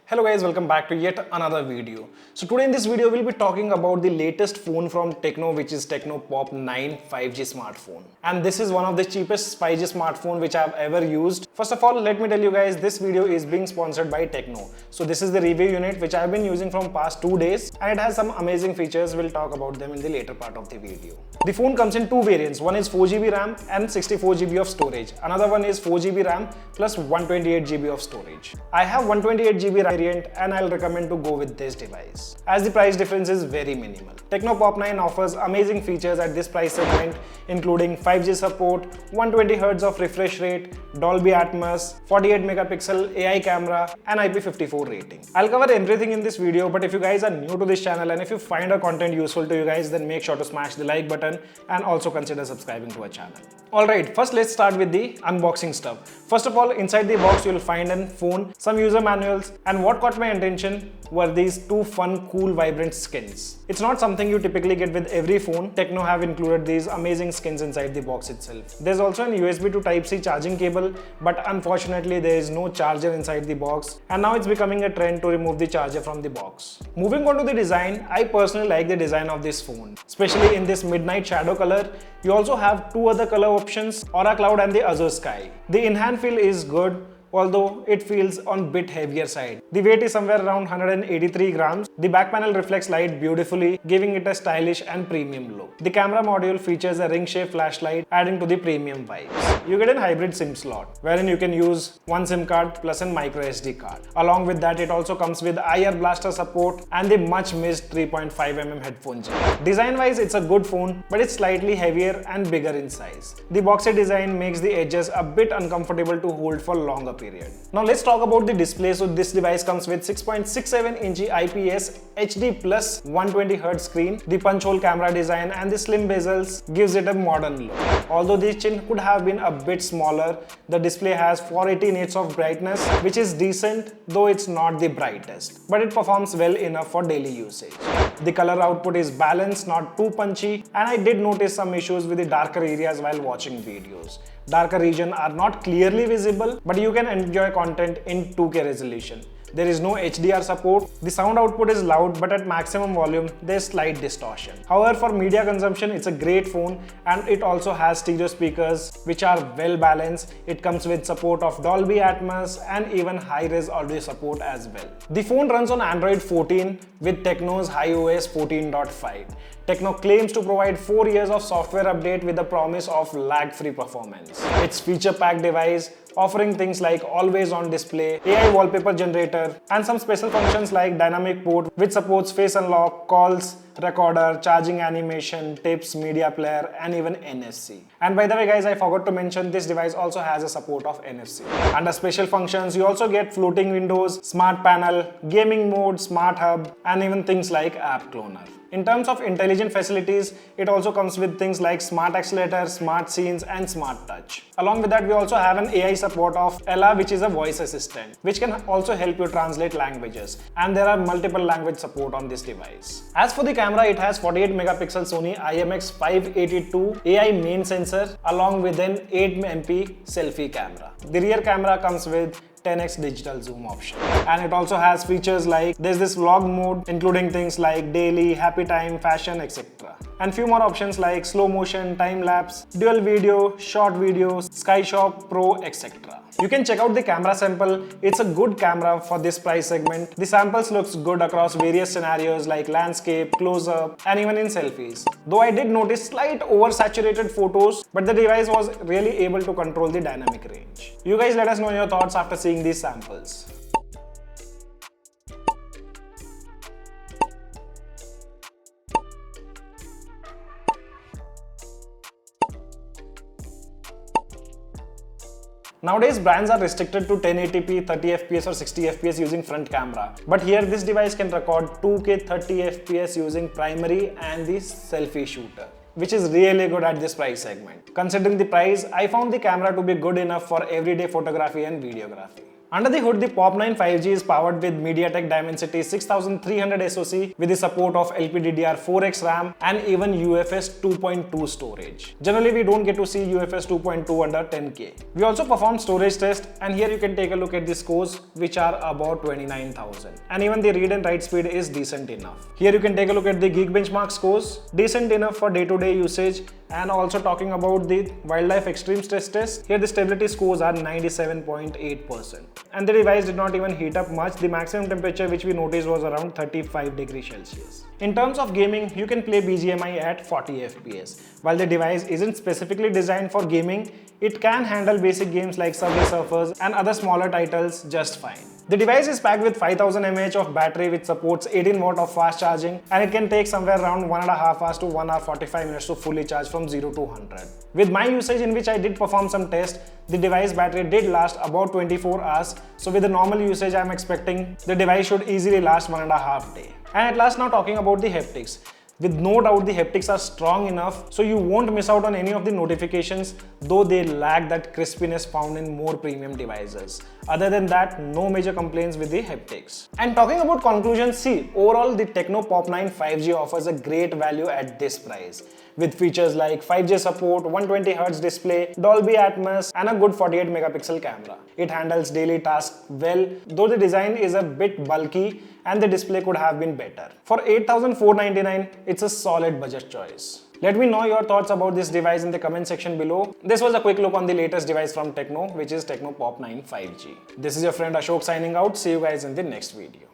Hello guys, welcome back to yet another video. So today in this video we'll be talking about the latest phone from Techno, which is Techno POP 9 5G smartphone. And this is one of the cheapest 5G smartphone which I've ever used. First of all, let me tell you guys, this video is being sponsored by Techno. So this is the review unit which I've been using from past 2 days and it has some amazing features. We'll talk about them in the later part of the video. The phone comes in two variants. One is 4GB RAM and 64GB of storage. Another one is 4GB RAM plus 128GB of storage. I have 128GB RAM variant and I'll recommend to go with this device as the price difference is very minimal. Techno POP 9 offers amazing features at this price segment, including 5G support, 120Hz of refresh rate, Dolby Atmos, 48 megapixel AI camera and IP54 rating. I'll cover everything in this video, but if you guys are new to this channel and if you find our content useful to you guys, then make sure to smash the like button and also consider subscribing to our channel. Alright, first let's start with the unboxing stuff. First of all, inside the box you'll find a phone, some user manuals, and what caught my attention were these two fun, cool, vibrant skins. It's not something you typically get with every phone. Techno have included these amazing skins inside the box itself. There's also an USB to Type-C charging cable, but unfortunately there is no charger inside the box, and now it's becoming a trend to remove the charger from the box. Moving on to the design, I personally like the design of this phone, especially in this midnight shadow color. You also have two other color options, Aura Cloud and the Azure Sky. The in-hand feel is good, although it feels on bit heavier side. The weight is somewhere around 183 grams. The back panel reflects light beautifully, giving it a stylish and premium look. The camera module features a ring-shaped flashlight, adding to the premium vibes. You get a hybrid SIM slot, wherein you can use one SIM card plus a micro SD card. Along with that, it also comes with IR blaster support and the much missed 3.5mm headphone jack. Design-wise, it's a good phone, but it's slightly heavier and bigger in size. The boxy design makes the edges a bit uncomfortable to hold for longer periods. Now let's talk about the display. So this device comes with 6.67-inch IPS HD plus 120Hz screen. The punch hole camera design and the slim bezels gives it a modern look. Although the chin could have been a bit smaller, the display has 480 nits of brightness, which is decent, though it's not the brightest, but it performs well enough for daily usage. The color output is balanced, not too punchy, and I did notice some issues with the darker areas while watching videos. Darker regions are not clearly visible, but you can enjoy content in 2K resolution. There is no HDR support. The sound output is loud, but at maximum volume, there's slight distortion. However, for media consumption, it's a great phone, and it also has stereo speakers, which are well balanced. It comes with support of Dolby Atmos and even high-res audio support as well. The phone runs on Android 14 with Techno's iOS 14.5. Techno claims to provide 4 years of software update with the promise of lag-free performance. It's feature-packed device, offering things like always-on display, AI wallpaper generator, and some special functions like dynamic port, which supports face unlock, calls, recorder, charging animation, tips, media player, and even NFC. And by the way guys, I forgot to mention this device also has a support of NFC. Under special functions, you also get floating windows, smart panel, gaming mode, smart hub, and even things like app cloner. In terms of intelligent facilities, it also comes with things like smart accelerator, smart scenes, and smart touch. Along with that, we also have an AI support of Ella, which is a voice assistant, which can also help you translate languages. And there are multiple language support on this device. As for the camera, it has 48 megapixel Sony IMX582 AI main sensor along with an 8MP selfie camera. The rear camera comes with 10x digital zoom option, and it also has features like there's this vlog mode including things like daily, happy time, fashion, etc. And few more options like slow motion, time lapse, dual video, short videos, Sky Shop Pro, etc. You can check out the camera sample. It's a good camera for this price segment. The samples looks good across various scenarios like landscape, close-up, and even in selfies. Though I did notice slight oversaturated photos, but the device was really able to control the dynamic range. You guys let us know your thoughts after seeing these samples. Nowadays, brands are restricted to 1080p, 30fps or 60fps using front camera. But here, this device can record 2K 30fps using primary and the selfie shooter, which is really good at this price segment. Considering the price, I found the camera to be good enough for everyday photography and videography. Under the hood, the POP 9 5G is powered with MediaTek Dimensity 6300 SoC with the support of LPDDR4X RAM and even UFS 2.2 storage. Generally, we don't get to see UFS 2.2 under 10K. We also performed storage test, and here you can take a look at the scores, which are about 29,000. And even the read and write speed is decent enough. Here you can take a look at the Geekbenchmark scores, decent enough for day-to-day usage. And also talking about the wildlife extreme stress test, here the stability scores are 97.8%. And the device did not even heat up much. The maximum temperature which we noticed was around 35 degrees Celsius. In terms of gaming, you can play BGMI at 40 FPS. While the device isn't specifically designed for gaming, it can handle basic games like Subway Surfers and other smaller titles just fine. The device is packed with 5000 mAh of battery which supports 18 watt of fast charging, and it can take somewhere around 1.5 hours to 1 hour 45 minutes to fully charge from 0 to 100. With my usage, in which I did perform some tests, the device battery did last about 24 hours. So with the normal usage, I am expecting the device should easily last 1.5 days. And at last, now talking about the haptics. With no doubt the haptics are strong enough so you won't miss out on any of the notifications, though they lack that crispiness found in more premium devices. Other than that, no major complaints with the haptics. And talking about conclusions, see, overall the Techno POP 9 5G offers a great value at this price. With features like 5G support, 120Hz display, Dolby Atmos and a good 48 megapixel camera. It handles daily tasks well, though the design is a bit bulky and the display could have been better. For 8,499, it's a solid budget choice. Let me know your thoughts about this device in the comment section below. This was a quick look on the latest device from Techno, which is Techno POP 9 5G. This is your friend Ashok signing out. See you guys in the next video.